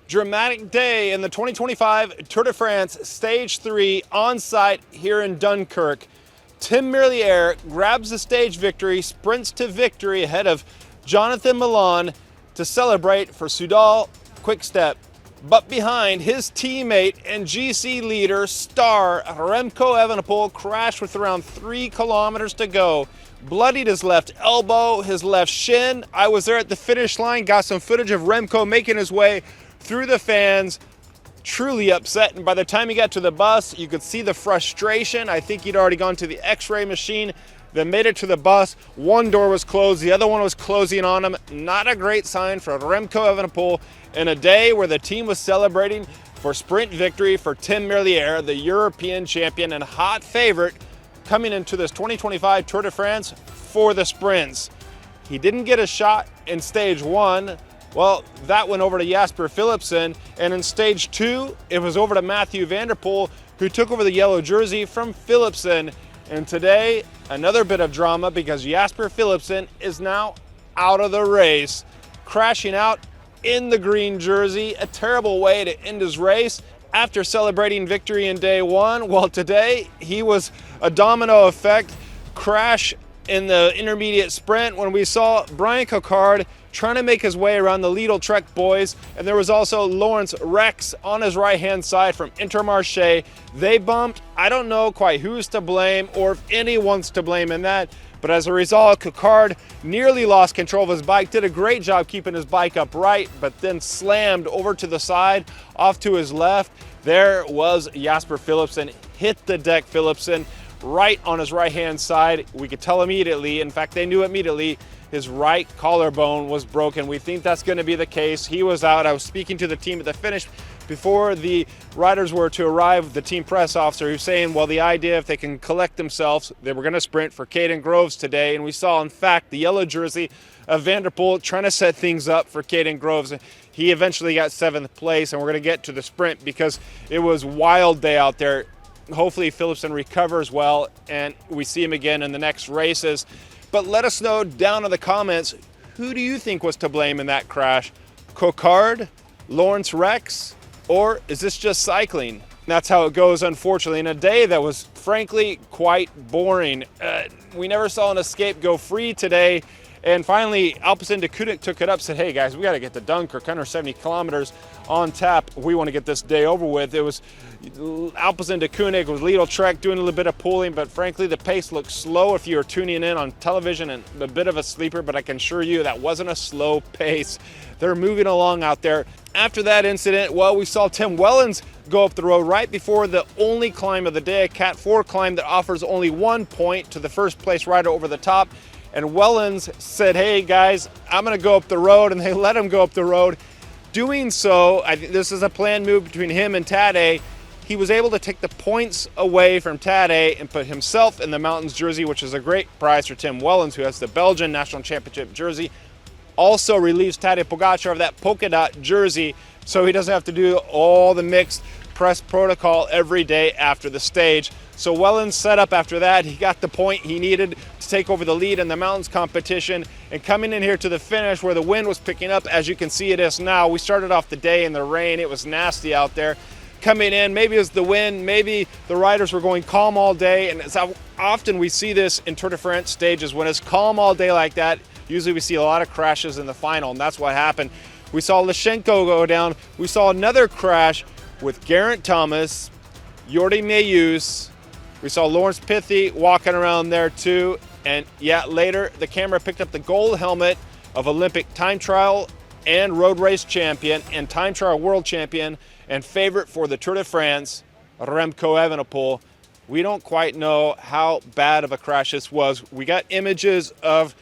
Dramatic day in the 2025 Tour de France Stage 3 on site here in Dunkirk. Tim Merlier grabs the stage victory, sprints to victory ahead of Jonathan Milan to celebrate for Soudal Quick-Step. But behind, his teammate and GC leader, star Remco Evenepoel, crashed with around 3 kilometers to go. Bloodied his left elbow, his left shin. I was there at the finish line, got some footage of Remco making his way through the fans, truly upset. And by the time he got to the bus, you could see the frustration. I think he'd already gone to the x-ray machine, then made it to the bus. One door was closed, the other one was closing on him. Not a great sign for Remco Evenepoel in a day where the team was celebrating for sprint victory for Tim Merlier, the European champion and hot favorite coming into this 2025 Tour de France for the sprints. He didn't get a shot in stage 1. Well, that went over to Jasper Philipsen, and in stage 2, it was over to Mathieu van der Poel, who took over the yellow jersey from Philipsen. And today, another bit of drama because Jasper Philipsen is now out of the race, crashing out in the green jersey. A terrible way to end his race after celebrating victory in day 1. Well, today, he was a domino effect crash in the intermediate sprint when we saw Brian Coquard trying to make his way around the Lidl Trek boys, and there was also Lawrence Rex on his right-hand side from Intermarché. They bumped. I don't know quite who's to blame or if anyone's to blame in that, but as a result, Coquard nearly lost control of his bike, did a great job keeping his bike upright, but then slammed over to the side, off to his left. There was Jasper Philipsen, hit the deck Philipsen, right on his right-hand side. We could tell immediately, in fact, they knew immediately, his right collarbone was broken. We think that's going to be the case. He was out. I was speaking to the team at the finish before the riders were to arrive. The team press officer who's saying, well, the idea if they can collect themselves, they were going to sprint for Caden Groves today. And we saw, in fact, the yellow jersey of Van der Poel trying to set things up for Caden Groves. He eventually got 7th place, and we're going to get to the sprint because it was a wild day out there. Hopefully Philipsen recovers well and we see him again in the next races. But let us know down in the comments, who do you think was to blame in that crash? Coquard, Lawrence Rex, or is this just cycling? That's how it goes, unfortunately, in a day that was frankly quite boring. We never saw an escape go free today. And finally, Alpecin de Koenig took it up, said, hey guys, we got to get to Dunkirk, 170 kilometers on tap. We want to get this day over with. It was Alpecin de Koenig with Lidl Trek doing a little bit of pulling, but frankly, the pace looked slow if you were tuning in on television, and a bit of a sleeper, but I can assure you that wasn't a slow pace. They're moving along out there. After that incident, well, we saw Tim Wellens go up the road right before the only climb of the day, a Cat 4 climb that offers only 1 point to the first place rider over the top. And Wellens said, hey guys, I'm gonna go up the road, and they let him go up the road. Doing so, I think this is a planned move between him and Tadej. He was able to take the points away from Tadej and put himself in the Mountains jersey, which is a great prize for Tim Wellens, who has the Belgian National Championship jersey. Also relieves Tadej Pogačar of that polka dot jersey, so he doesn't have to do all the mixed press protocol every day after the stage. So Wellens set up after that. He got the point he needed to take over the lead in the mountains competition. And coming in here to the finish where the wind was picking up, as you can see it is now. We started off the day in the rain. It was nasty out there. Coming in, maybe it was the wind, maybe the riders were going calm all day. And it's how often we see this in Tour de France stages. When it's calm all day like that, usually we see a lot of crashes in the final, and that's what happened. We saw Lashenko go down. We saw another crash with Geraint Thomas, Jordi Meeus. We saw Lawrence Pithy walking around there too. And yeah, later the camera picked up the gold helmet of Olympic time trial and road race champion and time trial world champion and favorite for the Tour de France, Remco Evenepoel. We don't quite know how bad of a crash this was. We got images of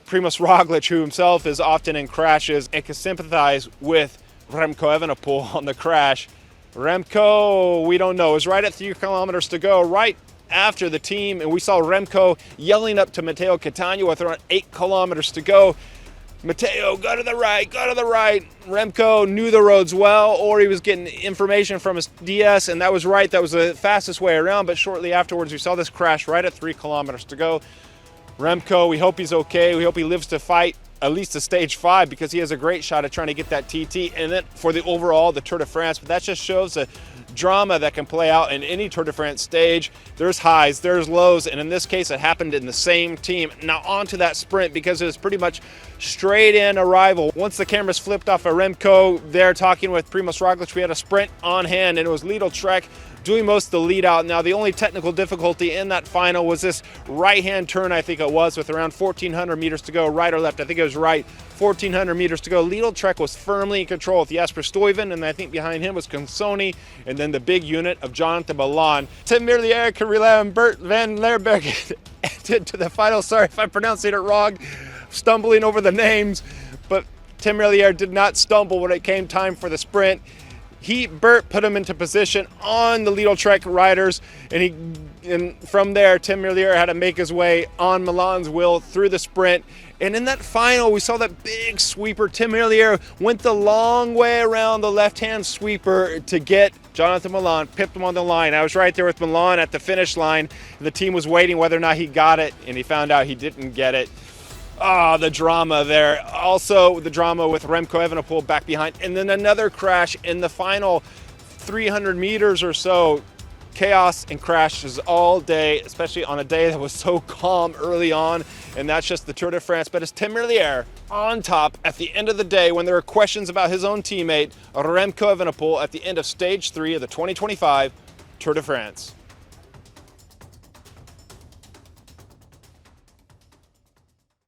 Primož Roglič, who himself is often in crashes and can sympathize with Remco Evenepoel on the crash. Remco, we don't know. It was right at 3 kilometers to go, right after the team, and we saw Remco yelling up to Matteo Catania with around 8 kilometers to go. Matteo, go to the right, go to the right. Remco knew the roads well, or he was getting information from his DS, and that was right. That was the fastest way around, but shortly afterwards, we saw this crash right at 3 kilometers to go. Remco, we hope he's okay. We hope he lives to fight at least a stage 5, because he has a great shot at trying to get that TT and then for the overall, the Tour de France. But that just shows the drama that can play out in any Tour de France stage. There's highs, there's lows, and in this case it happened in the same team. Now on to that sprint, because it was pretty much straight in arrival. Once the cameras flipped off of Remco there talking with Primož Roglič, we had a sprint on hand, and it was Lidl Trek doing most of the lead out. Now the only technical difficulty in that final was this right-hand turn, I think it was, with around 1,400 meters to go, right or left. I think it was right, 1,400 meters to go. Lidl Trek was firmly in control with Jasper Philipsen, and I think behind him was Consoni, and then the big unit of Jonathan Milan. Tim Merlier can rely on Bert van Leerberg to the final. Sorry if I'm pronouncing it wrong, stumbling over the names, but Tim Merlier did not stumble when it came time for the sprint. Bert put him into position on the Lidl Trek riders, and from there, Tim Merlier had to make his way on Milan's wheel through the sprint. And in that final, we saw that big sweeper. Tim Merlier went the long way around the left-hand sweeper to get Jonathan Milan, pipped him on the line. I was right there with Milan at the finish line. The team was waiting whether or not he got it, and he found out he didn't get it. Ah, the drama there. Also, the drama with Remco Evenepoel back behind. And then another crash in the final 300 meters or so. Chaos and crashes all day, especially on a day that was so calm early on. And that's just the Tour de France. But it's Tim Merlier on top at the end of the day when there were questions about his own teammate, Remco Evenepoel, at the end of stage 3 of the 2025 Tour de France.